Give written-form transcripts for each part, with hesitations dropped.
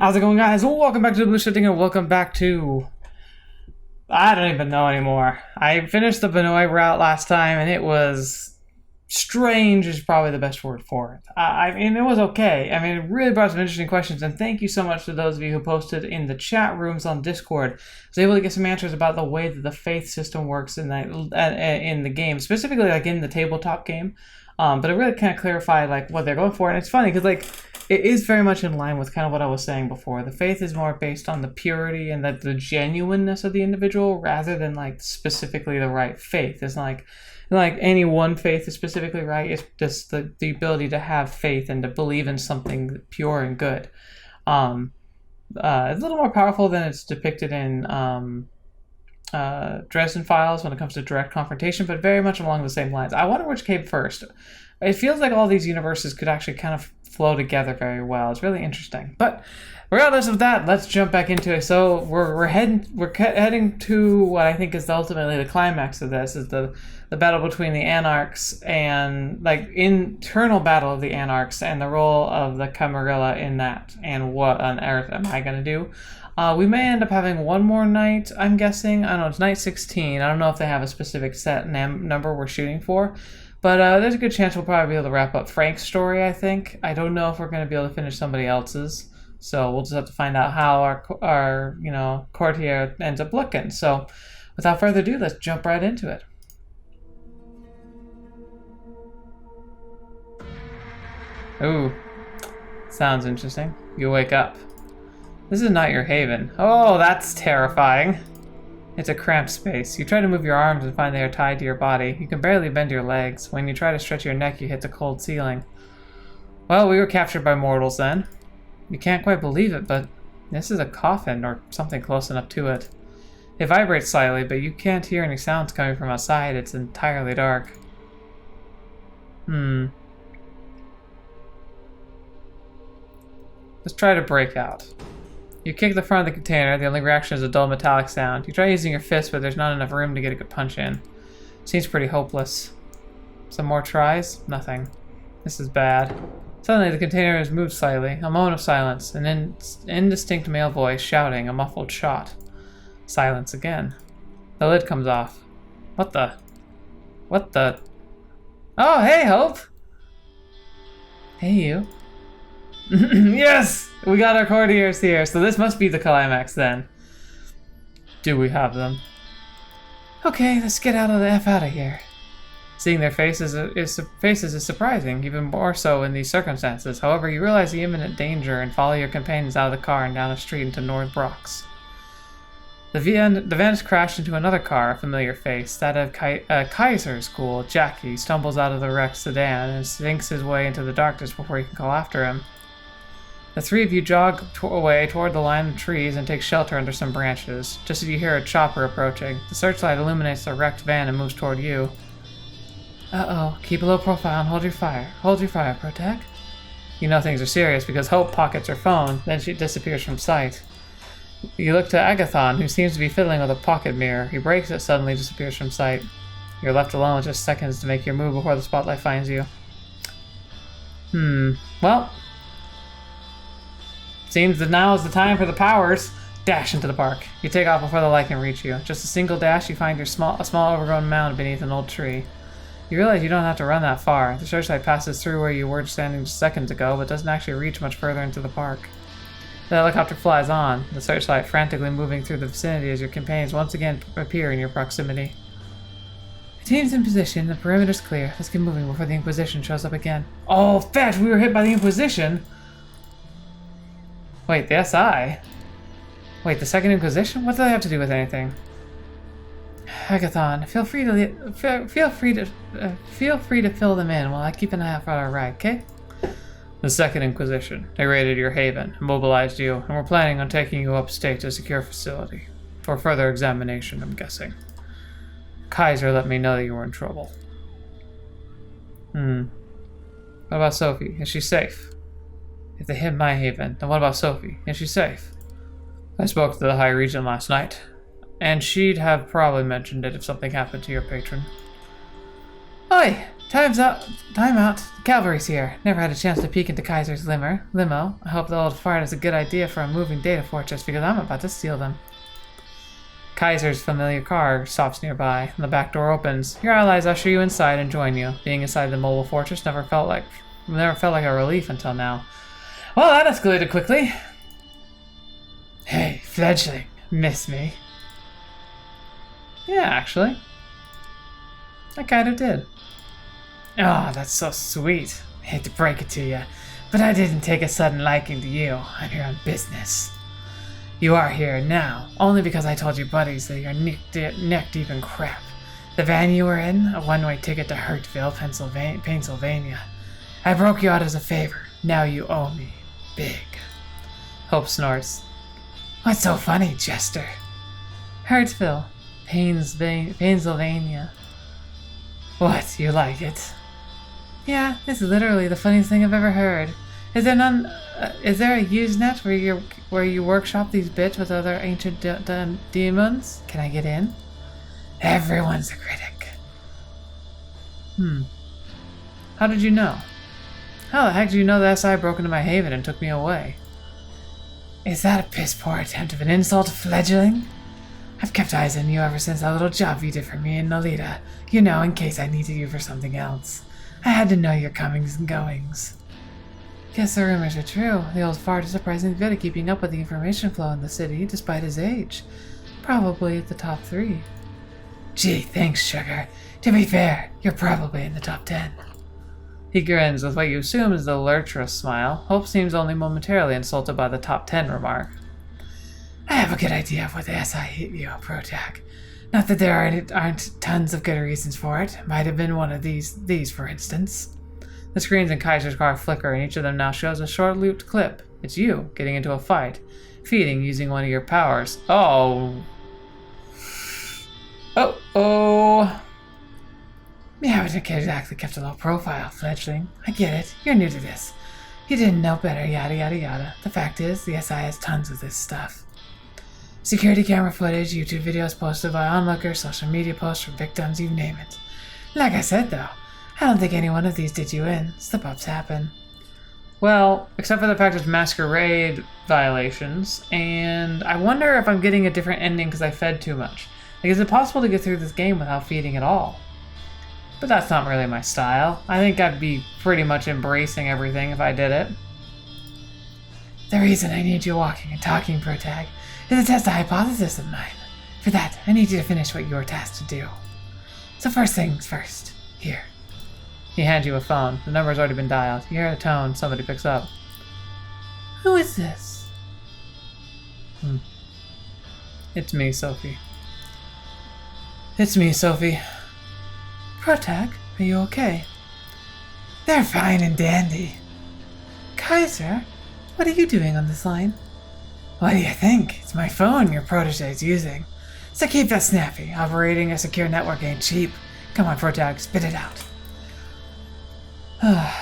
How's it going, guys? Welcome back to TheBlueShifting and welcome back to... I don't even know anymore. I finished the Benoi route last time and it was... strange is probably the best word for it. I mean, it was okay. I mean, it really brought some interesting questions, and thank you so much to those of you who posted in the chat rooms on Discord. I was able to get some answers about the way that the faith system works in the game, specifically like in the tabletop game. But it really kind of clarified like what they're going for, and it's funny because like it is very much in line with kind of what I was saying before. The faith is more based on the purity and the genuineness of the individual rather than like specifically the right faith. It's like any one faith is specifically right. It's just the ability to have faith and to believe in something pure and good. It's a little more powerful than it's depicted in Dresden Files when it comes to direct confrontation, but very much along the same lines. I wonder which came first. It feels like all these universes could actually kind of flow together very well. It's really interesting. But regardless of that, let's jump back into it. So we're heading to what I think is ultimately the climax of this, is the battle between the Anarchs and like internal battle of the Anarchs and the role of the Camarilla in that, and what on earth am I gonna do? We may end up having one more night, I'm guessing. I don't know, it's night 16. I don't know if they have a specific set number we're shooting for. But there's a good chance we'll probably be able to wrap up Frank's story, I think. I don't know if we're going to be able to finish somebody else's. So we'll just have to find out how our courtier ends up looking. So without further ado, let's jump right into it. Ooh, sounds interesting. You wake up. This is not your haven. Oh, that's terrifying. It's a cramped space. You try to move your arms and find they are tied to your body. You can barely bend your legs. When you try to stretch your neck, you hit the cold ceiling. Well, we were captured by mortals then. You can't quite believe it, but this is a coffin, or something close enough to it. It vibrates slightly, but you can't hear any sounds coming from outside. It's entirely dark. Let's try to break out. You kick the front of the container. The only reaction is a dull metallic sound. You try using your fist, but there's not enough room to get a good punch in. Seems pretty hopeless. Some more tries? Nothing. This is bad. Suddenly, the container has moved slightly. A moment of silence. An indistinct male voice shouting, a muffled shot. Silence again. The lid comes off. What the? Oh, hey, Hope! Hey, you. Yes! We got our courtiers here, so this must be the climax then. Do we have them? Okay, let's get out of the F out of here. Seeing their faces is surprising, even more so in these circumstances. However, you realize the imminent danger and follow your companions out of the car and down a street into North Brox. The van has crashed into another car, a familiar face, that of Kaiser's school. Jackie stumbles out of the wrecked sedan and sinks his way into the darkness before you can call after him. The three of you jog away toward the line of trees and take shelter under some branches, just as you hear a chopper approaching. The searchlight illuminates the wrecked van and moves toward you. Uh-oh, keep a low profile and hold your fire. Hold your fire, Protect. You know things are serious because Hope pockets her phone, then she disappears from sight. You look to Agathon, who seems to be fiddling with a pocket mirror. He breaks it, suddenly disappears from sight. You're left alone with just seconds to make your move before the spotlight finds you. Well... seems that now is the time for the powers. Dash into the park. You take off before the light can reach you. Just a single dash, you find a small overgrown mound beneath an old tree. You realize you don't have to run that far. The searchlight passes through where you were standing just seconds ago, but doesn't actually reach much further into the park. The helicopter flies on, the searchlight frantically moving through the vicinity as your companions once again appear in your proximity. The team's in position, the perimeter's clear. Let's get moving before the Inquisition shows up again. Oh, fetch! We were hit by the Inquisition! Wait, the SI? Wait, the Second Inquisition? What do they have to do with anything? Agathon, feel free to fill them in while I keep an eye out for our ride, okay? The Second Inquisition. They raided your haven, immobilized you, and were planning on taking you upstate to a secure facility. For further examination, I'm guessing. Kaiser let me know that you were in trouble. What about Sophie? Is she safe? If they hit my haven, then what about Sophie? Is she safe? I spoke to the High Regent last night, and she'd have probably mentioned it if something happened to your patron. Oi! Time's up. Time out. The cavalry's here. Never had a chance to peek into Kaiser's limo. I hope the old fart has a good idea for a moving data fortress because I'm about to steal them. Kaiser's familiar car stops nearby, and the back door opens. Your allies usher you inside and join you. Being inside the mobile fortress never felt like a relief until now. Well, that escalated quickly. Hey, fledgling, miss me? Yeah, actually. I kind of did. Oh, that's so sweet. I hate to break it to you, but I didn't take a sudden liking to you. I'm here on business. You are here now, only because I told your buddies that you're neck deep in crap. The van you were in, a one-way ticket to Hurtville, Pennsylvania. I broke you out as a favor. Now you owe me. Big. Hope snorts. What's so funny, Jester? Hurtville, Pennsylvania. What, you like it? Yeah, it's literally the funniest thing I've ever heard. Is there a Usenet where you workshop these bits with other ancient demons? Can I get in? Everyone's a critic. How did you know? How the heck did you know the SI broke into my haven and took me away? Is that a piss-poor attempt of an insult, fledgling? I've kept eyes on you ever since that little job you did for me in Nolita. You know, in case I needed you for something else. I had to know your comings and goings. Guess the rumors are true. The old fart is surprisingly good at keeping up with the information flow in the city, despite his age. Probably at the top 3. Gee, thanks, sugar. To be fair, you're probably in the top 10. He grins with what you assume is the lurcherous smile. Hope seems only momentarily insulted by the top 10 remark. I have a good idea of what the SI hit you, Protag. Not that there aren't tons of good reasons for it. Might have been one of these for instance. The screens in Kaiser's car flicker, and each of them now shows a short-looped clip. It's you getting into a fight, feeding using one of your powers. Oh. You haven't exactly kept a low profile, fledgling. I get it. You're new to this. You didn't know better, yada yada yada. The fact is, the SI has tons of this stuff. Security camera footage, YouTube videos posted by onlookers, social media posts from victims, you name it. Like I said, though, I don't think any one of these did you in. Slip-ups happen. Well, except for the fact of Masquerade violations, and I wonder if I'm getting a different ending because I fed too much. Like, is it possible to get through this game without feeding at all? But that's not really my style. I think I'd be pretty much embracing everything if I did it. The reason I need you walking and talking, Protag, is to test a hypothesis of mine. For that, I need you to finish what you were tasked to do. So first things first. Here. He hands you a phone. The number's already been dialed. You hear the tone. Somebody picks up. Who is this? It's me, Sophie. It's me, Sophie. Protag, are you okay? They're fine and dandy. Kaiser, what are you doing on this line? What do you think? It's my phone your protege's using. So keep that snappy. Operating a secure network ain't cheap. Come on, Protag, spit it out. I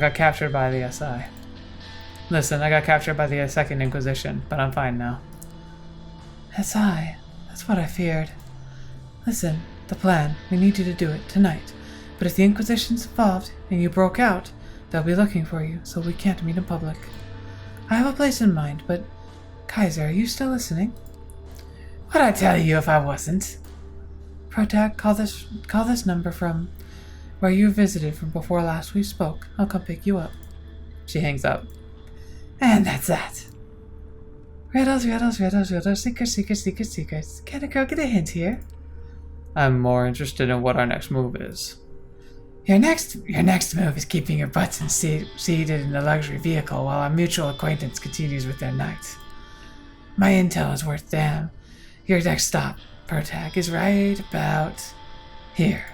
got captured by the SI. Listen, I got captured by the Second Inquisition, but I'm fine now. SI? That's what I feared. Listen, the plan. We need you to do it tonight. But if the Inquisition's involved and you broke out, they'll be looking for you, so we can't meet in public. I have a place in mind, but... Kaiser, are you still listening? What'd I tell you if I wasn't? Protag, call this number from where you visited from before last we spoke. I'll come pick you up. She hangs up. And that's that. Riddles, secrets. Can a girl get a hint here? I'm more interested in what our next move is. Your next move is keeping your butts seated in a luxury vehicle while our mutual acquaintance continues with their night. My intel is worth damn. Your next stop, Protag, is right about here.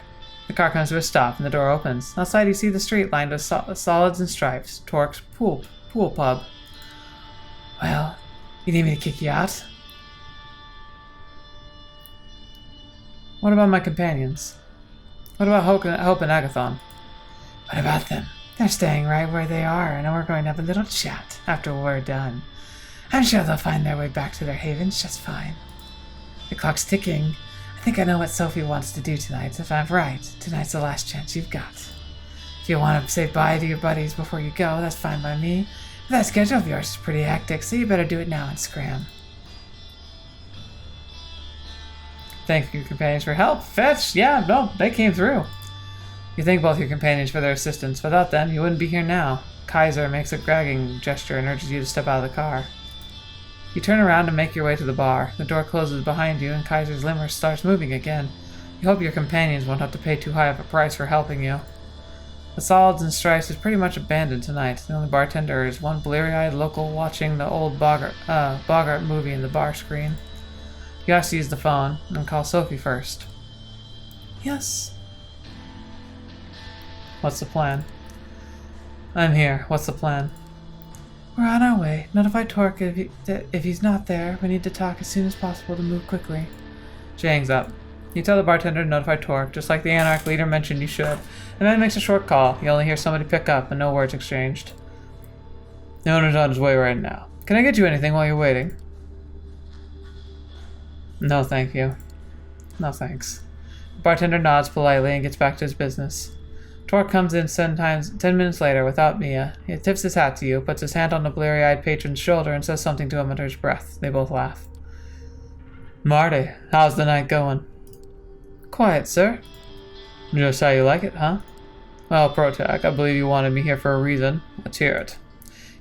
The car comes to a stop and the door opens. Outside you see the street lined with solids and stripes. Torque's pool pub. Well, you need me to kick you out? What about my companions? What about Hope and Agathon? What about them? They're staying right where they are, and we're going to have a little chat after we're done. I'm sure they'll find their way back to their havens just fine. The clock's ticking. I think I know what Sophie wants to do tonight. If I'm right, tonight's the last chance you've got. If you want to say bye to your buddies before you go, that's fine by me. But that schedule of yours is pretty hectic, so you better do it now and scram. Thank your companions for help. Fetch? Yeah, no, they came through. You thank both your companions for their assistance. Without them, you wouldn't be here now. Kaiser makes a gagging gesture and urges you to step out of the car. You turn around and make your way to the bar. The door closes behind you and Kaiser's limber starts moving again. You hope your companions won't have to pay too high of a price for helping you. The Solids and Stripes is pretty much abandoned tonight. The only bartender is one bleary-eyed local watching the old Bogart movie in the bar screen. You have to use the phone and call Sophie first. Yes. What's the plan? I'm here. What's the plan? We're on our way. Notify Torque if he's not there. We need to talk as soon as possible to move quickly. She hangs up. You tell the bartender to notify Torque, just like the Anarch leader mentioned you should, and then makes a short call. You only hear somebody pick up and no words exchanged. The owner's on his way right now. Can I get you anything while you're waiting? No, thank you. No, thanks. The bartender nods politely and gets back to his business. Torque comes in 10 minutes later without Mia. He tips his hat to you, puts his hand on the bleary-eyed patron's shoulder, and says something to him under his breath. They both laugh. Marty, how's the night going? Quiet, sir. Just how you like it, huh? Well, Protag, I believe you wanted me here for a reason. Let's hear it.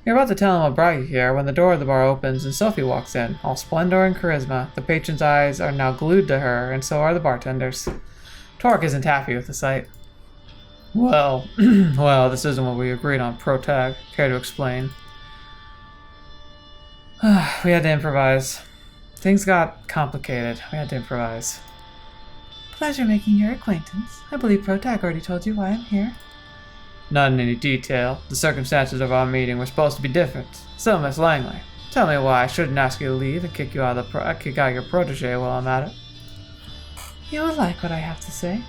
You're about to tell him what brought you here when the door of the bar opens and Sophie walks in, all splendor and charisma. The patron's eyes are now glued to her, and so are the bartender's. Torque isn't happy with the sight. Well, this isn't what we agreed on, Protag. Care to explain? We had to improvise. Things got complicated. We had to improvise. Pleasure making your acquaintance. I believe Protag already told you why I'm here. Not in any detail. The circumstances of our meeting were supposed to be different. So, Miss Langley, tell me why I shouldn't ask you to leave and kick out your protege while I'm at it. You will like what I have to say.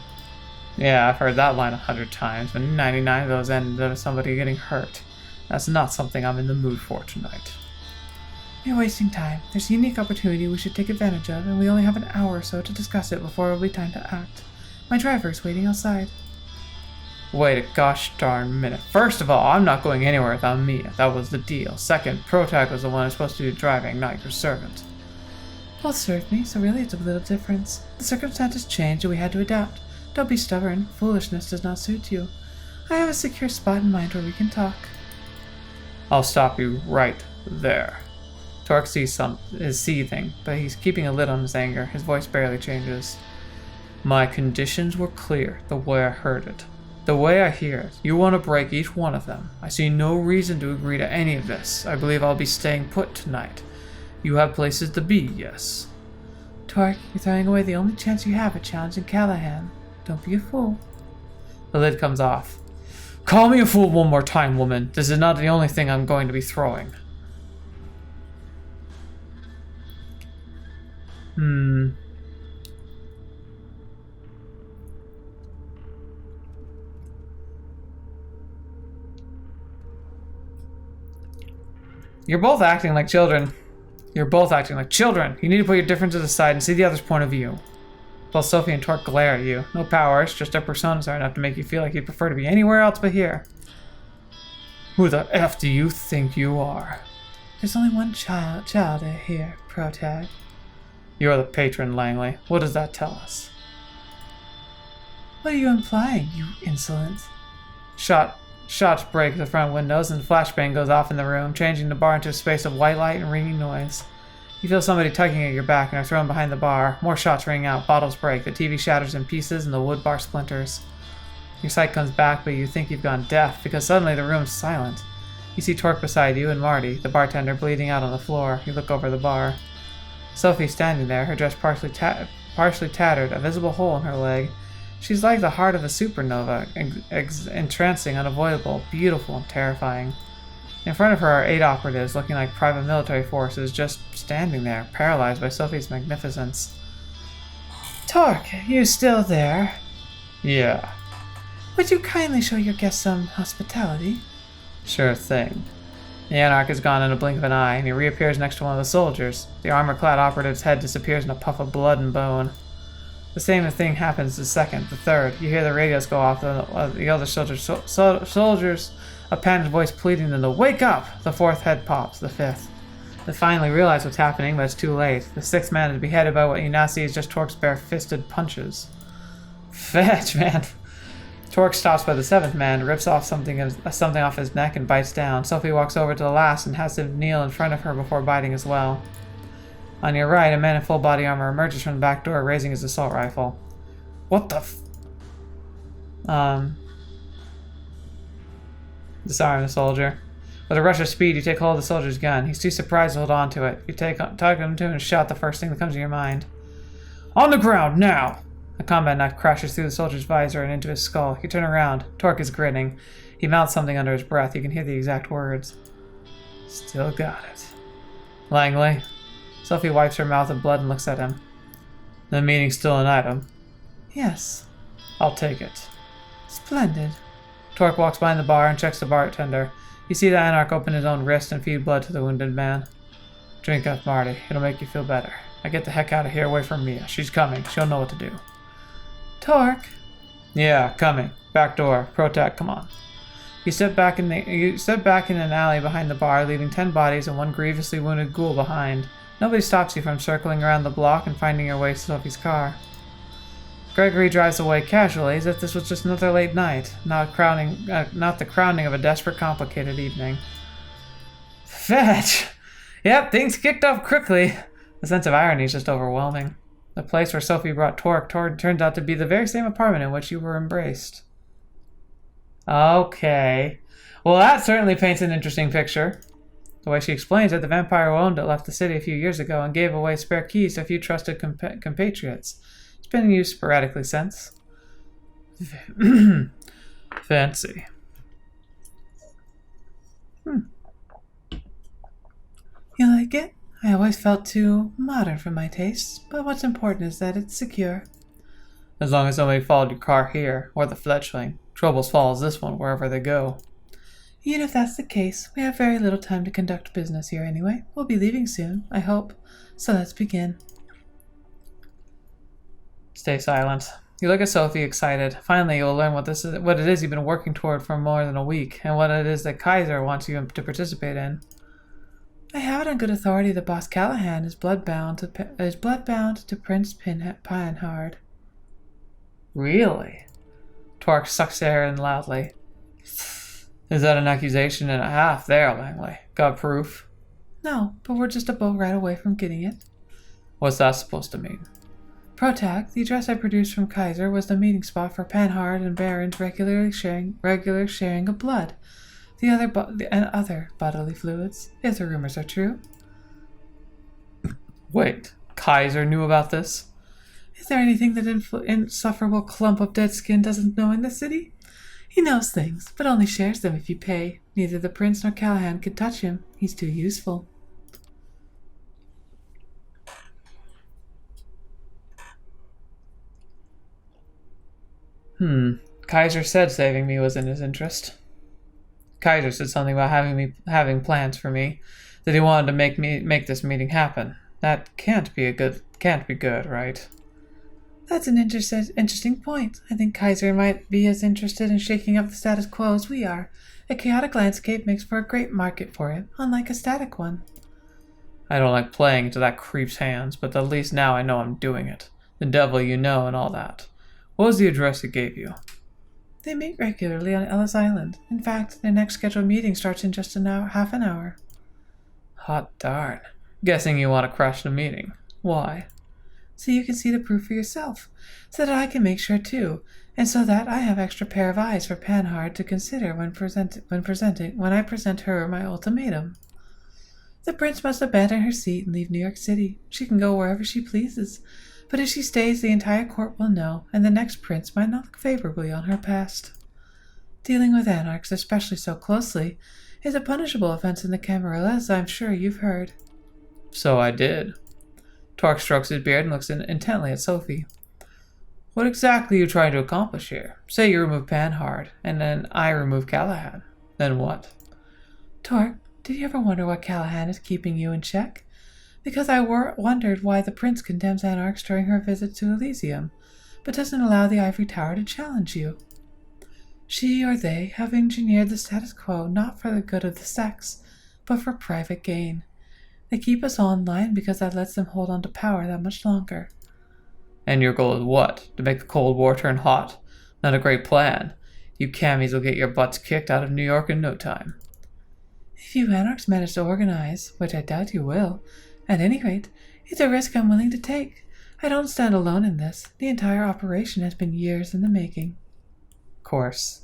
Yeah, I've heard that line 100 times, but 99 of those end with somebody getting hurt. That's not something I'm in the mood for tonight. You're wasting time. There's a unique opportunity we should take advantage of, and we only have an hour or so to discuss it before it'll be time to act. My driver is waiting outside. Wait a gosh darn minute. First of all, I'm not going anywhere without Mia. That was the deal. Second, Protag was the one who's supposed to do driving, not your servant. Both served me, so really it's a little difference. The circumstances changed and we had to adapt. Don't be stubborn. Foolishness does not suit you. I have a secure spot in mind where we can talk. I'll stop you right there. Torque is seething, but he's keeping a lid on his anger. His voice barely changes. My conditions were clear, the way I heard it. The way I hear it, you want to break each one of them. I see no reason to agree to any of this. I believe I'll be staying put tonight. You have places to be, yes. Torque, you're throwing away the only chance you have at challenging Callahan. Don't be a fool. The lid comes off. Call me a fool one more time, woman. This is not the only thing I'm going to be throwing. You're both acting like children. You need to put your differences aside and see the other's point of view. Both Sophie and Torque glare at you. No powers, just their personas are enough to make you feel like you'd prefer to be anywhere else but here. Who the F do you think you are? There's only one child here, Protag. You're the patron, Langley. What does that tell us? What are you implying, you insolent? Shots break the front windows and the flashbang goes off in the room, changing the bar into a space of white light and ringing noise. You feel somebody tugging at your back and are thrown behind the bar. More shots ring out, bottles break, the TV shatters in pieces and the wood bar splinters. Your sight comes back, but you think you've gone deaf because suddenly the room's silent. You see Torque beside you and Marty, the bartender, bleeding out on the floor. You look over the bar. Sophie standing there, her dress partially tattered, a visible hole in her leg. She's like the heart of a supernova, entrancing, unavoidable, beautiful, and terrifying. In front of her are 8 operatives looking like private military forces, just standing there, paralyzed by Sophie's magnificence. Torque, you still there? Yeah. Would you kindly show your guests some hospitality? Sure thing. The Anarch is gone in a blink of an eye, and he reappears next to one of the soldiers. The armor-clad operative's head disappears in a puff of blood and bone. The same thing happens the second, the third. You hear the radios go off, the other soldiers, a panicked voice pleading them to wake up. The fourth head pops, the fifth. They finally realize what's happening, but it's too late. The sixth man is beheaded by what you now see is just Torque's bare-fisted punches. Fetch, man. Torque stops by the seventh man, rips off something off his neck, and bites down. Sophie walks over to the last and has him kneel in front of her before biting as well. On your right, a man in full body armor emerges from the back door, raising his assault rifle. What the Disarm the soldier. With a rush of speed, you take hold of the soldier's gun. He's too surprised to hold on to it. You tug him to him and shout the first thing that comes to your mind. On the ground, now! A combat knife crashes through the soldier's visor and into his skull. You turn around. Torque is grinning. He mouths something under his breath. You can hear the exact words. Still got it. Langley. Sophie wipes her mouth of blood and looks at him. The meeting's still an item. Yes. I'll take it. Splendid. Torque walks behind the bar and checks the bartender. You see the Anarch open his own wrist and feed blood to the wounded man. Drink up, Marty. It'll make you feel better. Now get the heck out of here away from Mia. She's coming. She'll know what to do. Torque? Yeah, coming. Back door. Protect, come on. You step back in an alley behind the bar, leaving 10 bodies and one grievously wounded ghoul behind. Nobody stops you from circling around the block and finding your way to Sophie's car. Gregory drives away casually, as if this was just another late night, not the crowning of a desperate, complicated evening. Fetch! Yep, things kicked off quickly. The sense of irony is just overwhelming. The place where Sophie brought Torque turns out to be the very same apartment in which you were embraced. Okay. Well, that certainly paints an interesting picture. The way she explains it, the vampire who owned it left the city a few years ago and gave away spare keys to a few trusted compatriots. It's been in use sporadically since. Fancy. You like it? I always felt too modern for my tastes, but what's important is that it's secure. As long as nobody followed your car here, or the fledgling. Troubles follows this one wherever they go. Even if that's the case, we have very little time to conduct business here anyway. We'll be leaving soon, I hope. So let's begin. Stay silent. You look at Sophie, excited. Finally, you'll learn what it is you've been working toward for more than a week, and what it is that Kaiser wants you to participate in. I have it on good authority that Boss Callahan is bloodbound to Prince Pinehard. Really? Torque sucks air in loudly. Is that an accusation and a half there, Langley? Got proof? No, but we're just a boat ride away from getting it. What's that supposed to mean? Protag, the address I produced from Kaiser was the meeting spot for Panhard and Baron's regular sharing of blood, and other bodily fluids, if the rumors are true. Wait, Kaiser knew about this? Is there anything that insufferable clump of dead skin doesn't know in this city? He knows things, but only shares them if you pay. Neither the prince nor Callahan can touch him. He's too useful. Kaiser said saving me was in his interest. Kaiser said something about having plans for me, that he wanted to make this meeting happen. That can't be good, right? That's an interesting point. I think Kaiser might be as interested in shaking up the status quo as we are. A chaotic landscape makes for a great market for him, unlike a static one. I don't like playing into that creep's hands, but at least now I know I'm doing it. The devil you know and all that. What was the address he gave you? They meet regularly on Ellis Island. In fact, their next scheduled meeting starts in just half an hour. Hot darn. Guessing you want to crash the meeting. Why? So you can see the proof for yourself, so that I can make sure too, and so that I have extra pair of eyes for Panhard to consider when I present her my ultimatum. The prince must abandon her seat and leave New York City. She can go wherever she pleases, but if she stays, the entire court will know, and the next prince might not look favorably on her past. Dealing with anarchs, especially so closely, is a punishable offense in the Camarilla, as I'm sure you've heard. So I did. Torque strokes his beard and looks intently at Sophie. What exactly are you trying to accomplish here? Say you remove Panhard, and then I remove Callahan. Then what? Torque, did you ever wonder why Callahan is keeping you in check? Because I wondered why the prince condemns anarchs during her visit to Elysium, but doesn't allow the ivory tower to challenge you. She or they have engineered the status quo not for the good of the sex, but for private gain. They keep us all in line because that lets them hold on to power that much longer. And your goal is what? To make the Cold War turn hot? Not a great plan. You cammies will get your butts kicked out of New York in no time. If you anarchs manage to organize, which I doubt you will, at any rate, it's a risk I'm willing to take. I don't stand alone in this. The entire operation has been years in the making. Of course.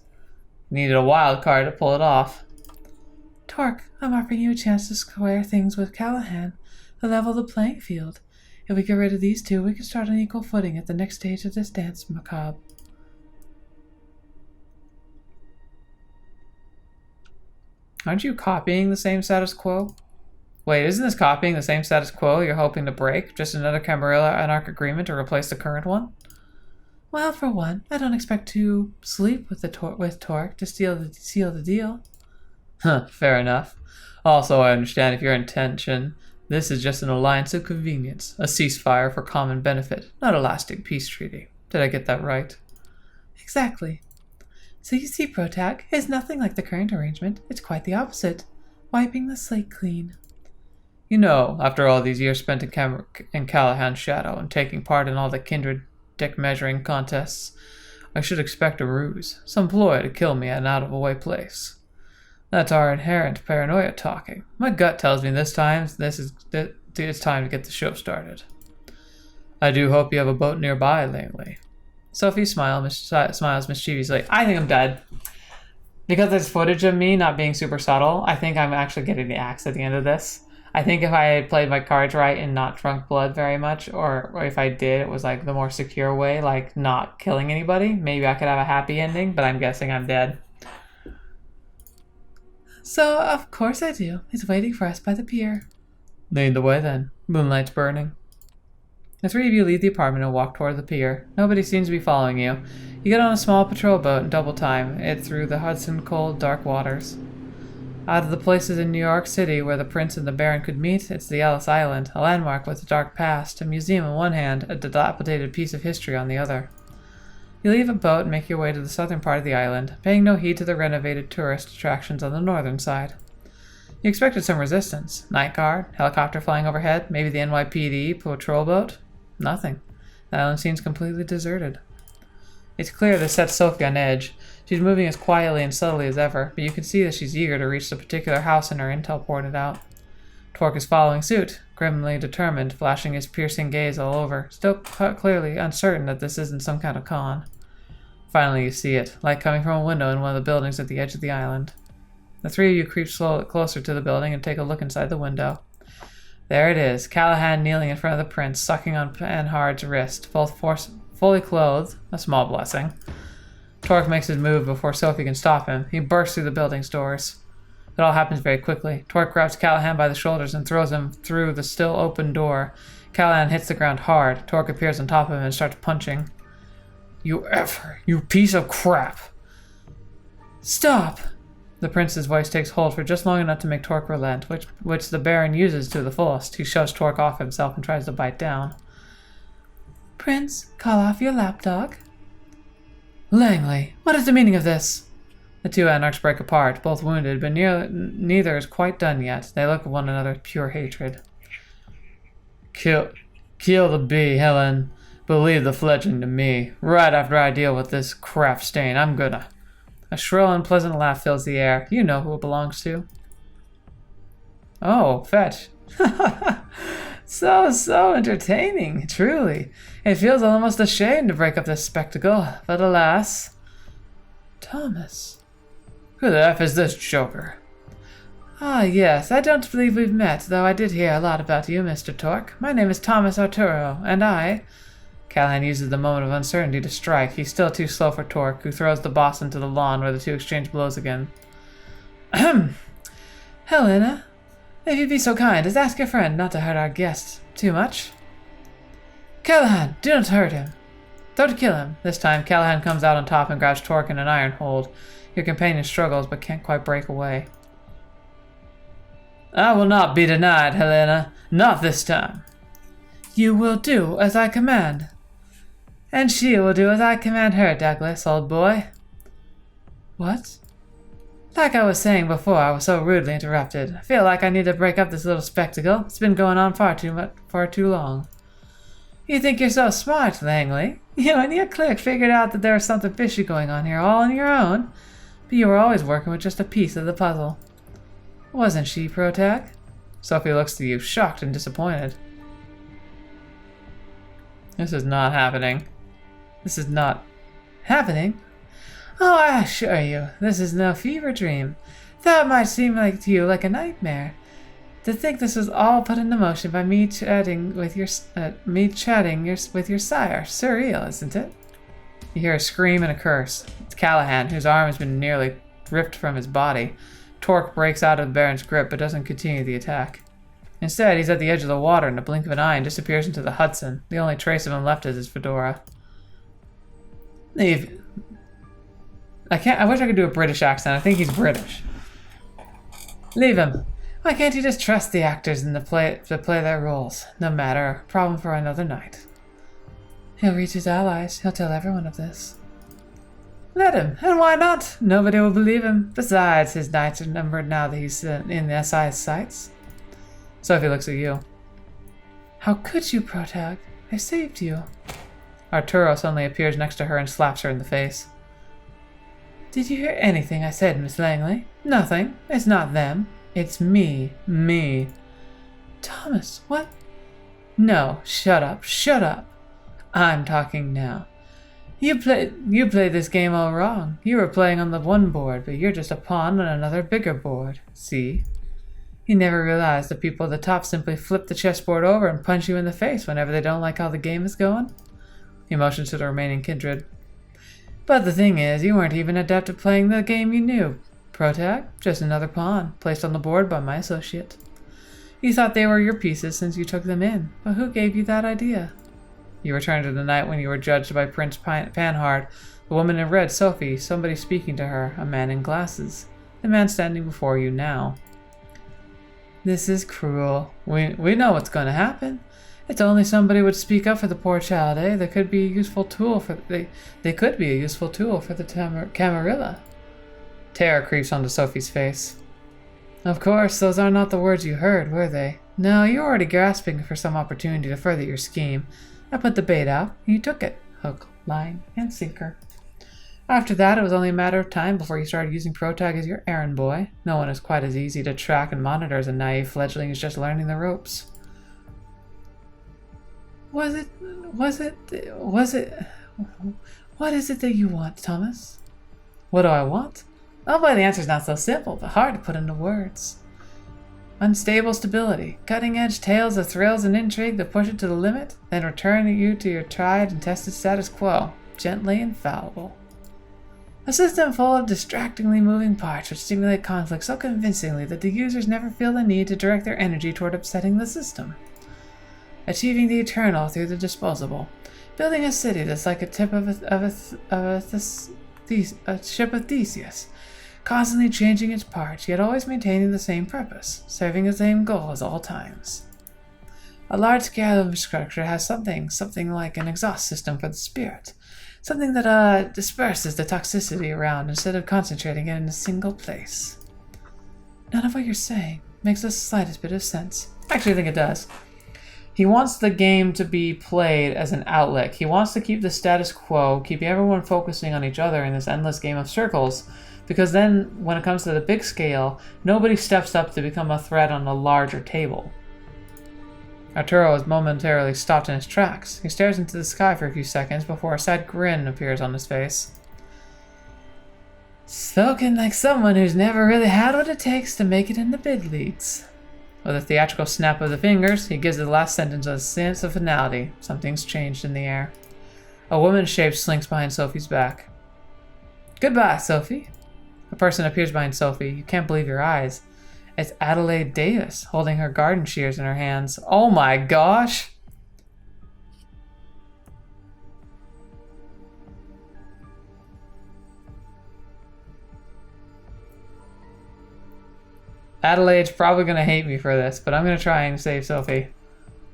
You needed a wild card to pull it off. Torque, I'm offering you a chance to square things with Callahan, to level the playing field. If we get rid of these two, we can start on equal footing at the next stage of this dance macabre. Aren't you copying the same status quo? Wait, isn't this copying the same status quo you're hoping to break? Just another Camarilla Anarch agreement to replace the current one? Well, for one, I don't expect to sleep with Torque to seal the deal. Huh, fair enough. Also, I understand if your intention, this is just an alliance of convenience, a ceasefire for common benefit, not a lasting peace treaty. Did I get that right? Exactly. So you see, Protag, it's nothing like the current arrangement. It's quite the opposite. Wiping the slate clean. You know, after all these years spent in Callahan's shadow and taking part in all the kindred dick measuring contests, I should expect a ruse, some ploy to kill me at an out-of-the-way place. That's our inherent paranoia talking. My gut tells me it's time to get the show started. I do hope you have a boat nearby, Langley. Sophie smiles mischievously. I think I'm dead. Because there's footage of me not being super subtle, I think I'm actually getting the axe at the end of this. I think if I had played my cards right and not drunk blood very much, or if I did, it was like the more secure way, like not killing anybody, maybe I could have a happy ending, but I'm guessing I'm dead. So, of course I do. He's waiting for us by the pier. Lead the way then. Moonlight's burning. The three of you leave the apartment and walk toward the pier. Nobody seems to be following you. You get on a small patrol boat and double time it through the Hudson cold, dark waters. Out of the places in New York City where the Prince and the Baron could meet, it's the Ellis Island, a landmark with a dark past, a museum on one hand, a dilapidated piece of history on the other. You leave a boat and make your way to the southern part of the island, paying no heed to the renovated tourist attractions on the northern side. You expected some resistance. Night guard, helicopter flying overhead, maybe the NYPD patrol boat? Nothing. The island seems completely deserted. It's clear this sets Sophie on edge. She's moving as quietly and subtly as ever, but you can see that she's eager to reach the particular house in her intel ported out. Torque is following suit, grimly determined, flashing his piercing gaze all over, still clearly uncertain that this isn't some kind of con. Finally you see it, light coming from a window in one of the buildings at the edge of the island. The three of you creep slowly closer to the building and take a look inside the window. There it is, Callahan kneeling in front of the prince, sucking on Panhard's wrist, both fully clothed, a small blessing. Torque makes his move before Sophie can stop him. He bursts through the building's doors. It all happens very quickly. Torque grabs Callahan by the shoulders and throws him through the still open door. Callahan hits the ground hard. Torque appears on top of him and starts punching. You effer, you piece of crap! Stop! The prince's voice takes hold for just long enough to make Torque relent, which the Baron uses to the fullest. He shoves Torque off himself and tries to bite down. Prince, call off your lapdog. Langley, what is the meaning of this? The two anarchs break apart, both wounded, but neither is quite done yet. They look at one another with pure hatred. Kill the bee, Helen, but leave the fledgling to me. Right after I deal with this crap stain, I'm gonna... A shrill, unpleasant laugh fills the air. You know who it belongs to. Oh, fetch. So entertaining, truly. It feels almost a shame to break up this spectacle, but alas... Thomas. Who the F is this joker? Ah, yes, I don't believe we've met, though I did hear a lot about you, Mr. Torque. My name is Thomas Arturo, and I... Callahan uses the moment of uncertainty to strike. He's still too slow for Torque, who throws the boss into the lawn where the two exchange blows again. Ahem. Helena, if you'd be so kind as ask your friend not to hurt our guest too much. Callahan, do not hurt him. Don't kill him. This time, Callahan comes out on top and grabs Torque in an iron hold. Your companion struggles but can't quite break away. I will not be denied, Helena. Not this time. You will do as I command. And she will do as I command her, Douglas, old boy. What? Like I was saying before, I was so rudely interrupted. I feel like I need to break up this little spectacle. It's been going on far too long. You think you're so smart, Langley. You and your clique figured out that there was something fishy going on here all on your own. But you were always working with just a piece of the puzzle. Wasn't she, Protag? Sophie looks to you, shocked and disappointed. This is not happening. This is not happening? Oh, I assure you, this is no fever dream. Though it might seem to you like a nightmare. To think this was all put into motion by me chatting with your sire. Surreal, isn't it? You hear a scream and a curse. It's Callahan, whose arm has been nearly ripped from his body. Torque breaks out of the Baron's grip, but doesn't continue the attack. Instead, he's at the edge of the water in the blink of an eye and disappears into the Hudson. The only trace of him left is his fedora. Leave. I wish I could do a British accent. I think he's British. Leave him. Why can't you just trust the actors to play their roles? No matter. Problem for another night. He'll reach his allies. He'll tell everyone of this. Let him. And why not? Nobody will believe him. Besides, his nights are numbered now that he's in the SI's sights. Sophie looks at you. How could you, Protag? I saved you. Arturo suddenly appears next to her and slaps her in the face. Did you hear anything I said, Miss Langley? Nothing. It's not them. It's me. Me. Thomas, what? No, shut up. Shut up. I'm talking now. You played this game all wrong. You were playing on the one board, but you're just a pawn on another bigger board. See? You never realize the people at the top simply flip the chessboard over and punch you in the face whenever they don't like how the game is going. He motions to the remaining kindred. But the thing is, you weren't even adept at playing the game you knew, Protag. Just another pawn, placed on the board by my associate. You thought they were your pieces since you took them in, but who gave you that idea? You return to the night when you were judged by Prince Panhard, the woman in red, Sophie, somebody speaking to her, a man in glasses, the man standing before you now. This is cruel. We know what's going to happen. It's only somebody would speak up for the poor child, eh? They could be a useful tool for the Camarilla. Terror creeps onto Sophie's face. Of course, those are not the words you heard, were they? No, you were already grasping for some opportunity to further your scheme. I put the bait out, and you took it. Hook, line, and sinker. After that, it was only a matter of time before you started using Protag as your errand boy. No one is quite as easy to track and monitor as a naive fledgling who's just learning the ropes. What is it that you want, Thomas? What do I want? Oh boy, the answer's not so simple, but hard to put into words. Unstable stability, cutting-edge tales of thrills and intrigue that push it to the limit, then return you to your tried and tested status quo, gently infallible. A system full of distractingly moving parts which stimulate conflict so convincingly that the users never feel the need to direct their energy toward upsetting the system. Achieving the eternal through the disposable. Building a city that's like a ship of Theseus. Constantly changing its parts, yet always maintaining the same purpose, serving the same goal at all times. A large-scale infrastructure has something like an exhaust system for the spirit. Something that disperses the toxicity around instead of concentrating it in a single place. None of what you're saying makes the slightest bit of sense. Actually, I think it does. He wants the game to be played as an outlet. He wants to keep the status quo, keeping everyone focusing on each other in this endless game of circles, because then, when it comes to the big scale, nobody steps up to become a threat on a larger table. Arturo is momentarily stopped in his tracks. He stares into the sky for a few seconds before a sad grin appears on his face. Spoken like someone who's never really had what it takes to make it in the big leagues. With a theatrical snap of the fingers, he gives the last sentence a sense of finality. Something's changed in the air. A woman's shape slinks behind Sophie's back. Goodbye, Sophie. A person appears behind Sophie. You can't believe your eyes. It's Adelaide Davis, holding her garden shears in her hands. Oh my gosh! Adelaide's probably going to hate me for this, but I'm going to try and save Sophie.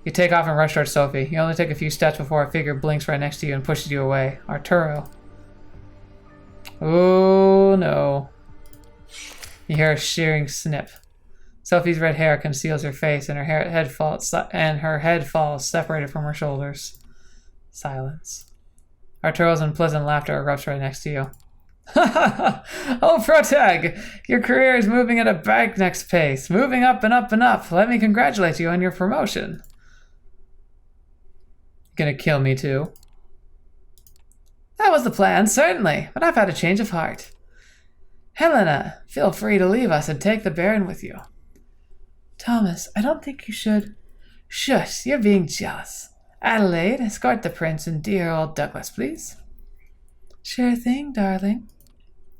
You take off and rush towards Sophie. You only take a few steps before a figure blinks right next to you and pushes you away. Arturo. Oh no. You hear a shearing snip. Sophie's red hair conceals her face, and her head falls separated from her shoulders. Silence. Arturo's unpleasant laughter erupts right next to you. Oh, Protag! Your career is moving at a breakneck pace, moving up and up and up. Let me congratulate you on your promotion. Gonna kill me too? That was the plan, certainly, but I've had a change of heart. Helena, feel free to leave us and take the Baron with you. Thomas, I don't think you should. Shush, you're being jealous. Adelaide, escort the prince and dear old Douglas, please. Sure thing, darling.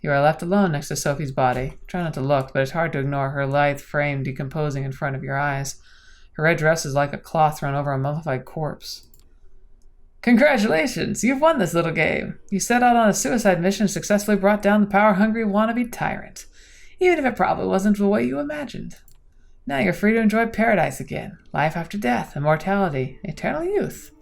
You are left alone next to Sophie's body. Try not to look, but it's hard to ignore her lithe frame decomposing in front of your eyes. Her red dress is like a cloth thrown over a mummified corpse. Congratulations! You've won this little game. You set out on a suicide mission and successfully brought down the power-hungry wannabe tyrant, even if it probably wasn't the way you imagined. Now you're free to enjoy paradise again, life after death, immortality, eternal youth.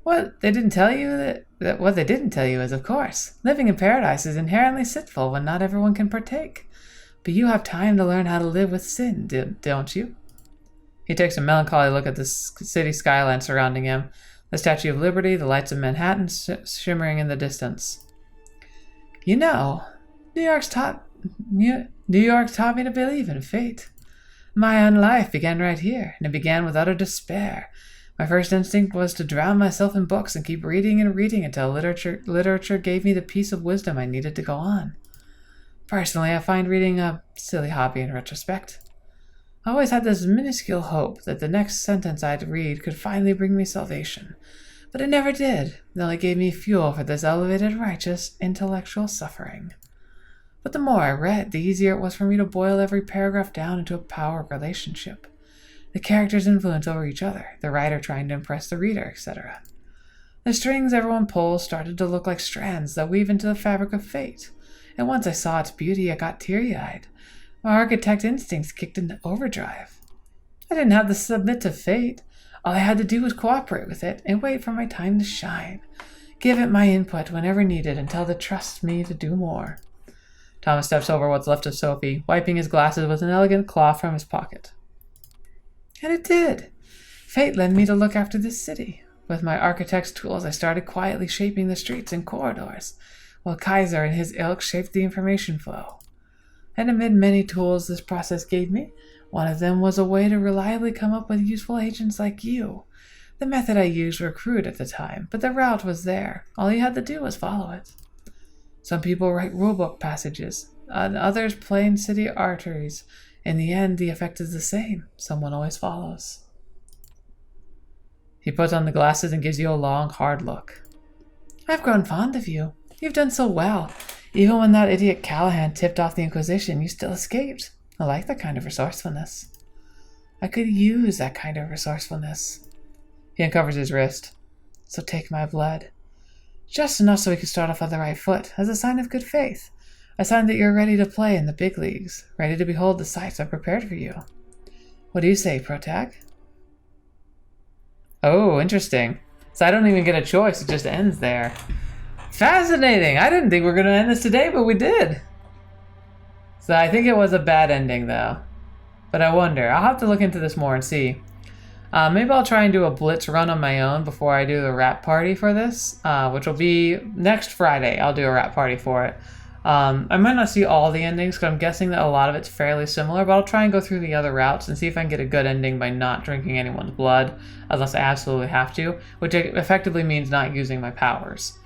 What they didn't tell you what they didn't tell you is, of course, living in paradise is inherently sinful when not everyone can partake. But you have time to learn how to live with sin, don't you? He takes a melancholy look at the city skyline surrounding him, the Statue of Liberty, the lights of Manhattan shimmering in the distance. You know, New York taught me to believe in fate. My own life began right here, and it began with utter despair. My first instinct was to drown myself in books and keep reading and reading until literature gave me the piece of wisdom I needed to go on. Personally, I find reading a silly hobby in retrospect. I always had this minuscule hope that the next sentence I'd read could finally bring me salvation, but it never did. It only gave me fuel for this elevated, righteous, intellectual suffering. But the more I read, the easier it was for me to boil every paragraph down into a power relationship. The characters' influence over each other, the writer trying to impress the reader, etc. The strings everyone pulls started to look like strands that weave into the fabric of fate, and once I saw its beauty, I got teary-eyed. My architect instincts kicked into overdrive. I didn't have to submit to fate. All I had to do was cooperate with it and wait for my time to shine. Give it my input whenever needed and tell it to trust me to do more. Thomas steps over what's left of Sophie, wiping his glasses with an elegant cloth from his pocket. And it did. Fate led me to look after this city. With my architect's tools, I started quietly shaping the streets and corridors, while Kaiser and his ilk shaped the information flow. And amid many tools this process gave me, one of them was a way to reliably come up with useful agents like you. The method I used were crude at the time, but the route was there. All you had to do was follow it. Some people write rulebook passages, and others plain city arteries. In the end, the effect is the same. Someone always follows. He puts on the glasses and gives you a long, hard look. I've grown fond of you. You've done so well. Even when that idiot Callahan tipped off the Inquisition, you still escaped. I like that kind of resourcefulness. I could use that kind of resourcefulness. He uncovers his wrist. So take my blood. Just enough so we can start off on the right foot, as a sign of good faith. A sign that you're ready to play in the big leagues, ready to behold the sights I've prepared for you. What do you say, Protag? Oh, interesting. So I don't even get a choice, it just ends there. Fascinating! I didn't think we were going to end this today, but we did. So I think it was a bad ending, though. But I wonder. I'll have to look into this more and see. Maybe I'll try and do a blitz run on my own before I do the rap party for this, which will be next Friday. I'll do a rap party for it. I might not see all the endings because I'm guessing that a lot of it's fairly similar, but I'll try and go through the other routes and see if I can get a good ending by not drinking anyone's blood, unless I absolutely have to, which effectively means not using my powers.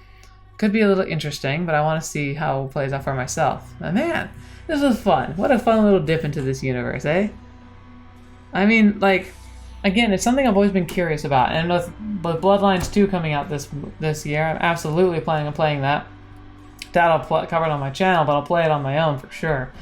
Could be a little interesting, but I want to see how it plays out for myself. And man, this was fun. What a fun little dip into this universe, eh? I mean, like, again, it's something I've always been curious about, and with Bloodlines 2 coming out this year, I'm absolutely planning on playing that. That'll cover it on my channel, but I'll play it on my own for sure.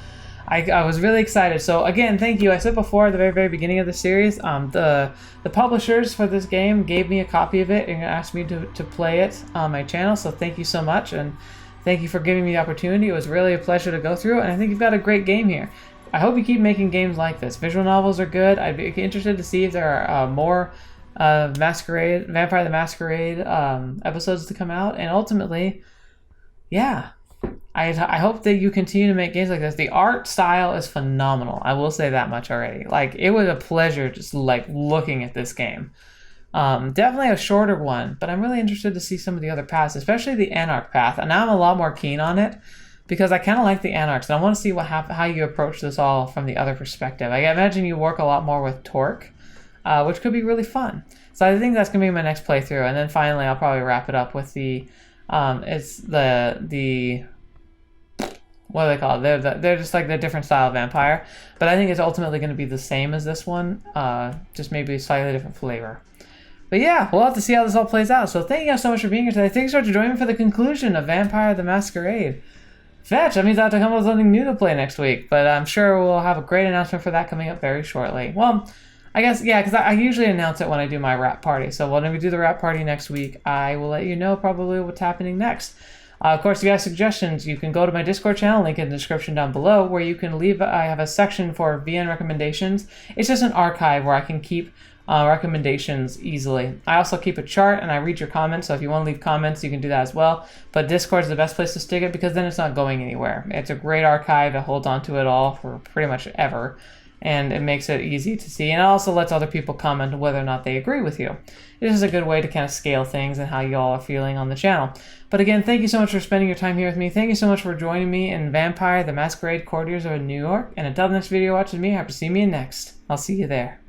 I was really excited. So again, thank you. I said before at the very, very beginning of the series, the publishers for this game gave me a copy of it and asked me to play it on my channel. So thank you so much, and thank you for giving me the opportunity. It was really a pleasure to go through, and I think you've got a great game here. I hope you keep making games like this. Visual novels are good. I'd be interested to see if there are more Vampire the Masquerade episodes to come out. And ultimately, yeah, I hope that you continue to make games like this. The art style is phenomenal. I will say that much already. Like, it was a pleasure just like looking at this game. Definitely a shorter one, but I'm really interested to see some of the other paths, especially the Anarch path. And now I'm a lot more keen on it because I kind of like the Anarchs. And I want to see how you approach this all from the other perspective. I imagine you work a lot more with Torque, which could be really fun. So I think that's going to be my next playthrough. And then finally, I'll probably wrap it up with the, it's the what do they call it? They're just like the different style of vampire. But I think it's ultimately going to be the same as this one, just maybe a slightly different flavor. But yeah, we'll have to see how this all plays out. So thank you guys so much for being here today. Thanks so much for joining me for the conclusion of Vampire the Masquerade. Fetch, that means I have to come up with something new to play next week. But I'm sure we'll have a great announcement for that coming up very shortly. Well, I guess, yeah, because I usually announce it when I do my rap party. So when we do the rap party next week, I will let you know probably what's happening next. Of course, if you have suggestions, you can go to my Discord channel, link in the description down below, where you can leave. I have a section for VN recommendations. It's just an archive where I can keep recommendations easily. I also keep a chart and I read your comments, so if you want to leave comments, you can do that as well. But Discord is the best place to stick it because then it's not going anywhere. It's a great archive. It holds onto it all for pretty much ever. And it makes it easy to see. And it also lets other people comment whether or not they agree with you. This is a good way to kind of scale things and how you all are feeling on the channel. But again, thank you so much for spending your time here with me. Thank you so much for joining me in Vampire the Masquerade Coteries of New York. And until the next video watching me, I hope to see me next. I'll see you there.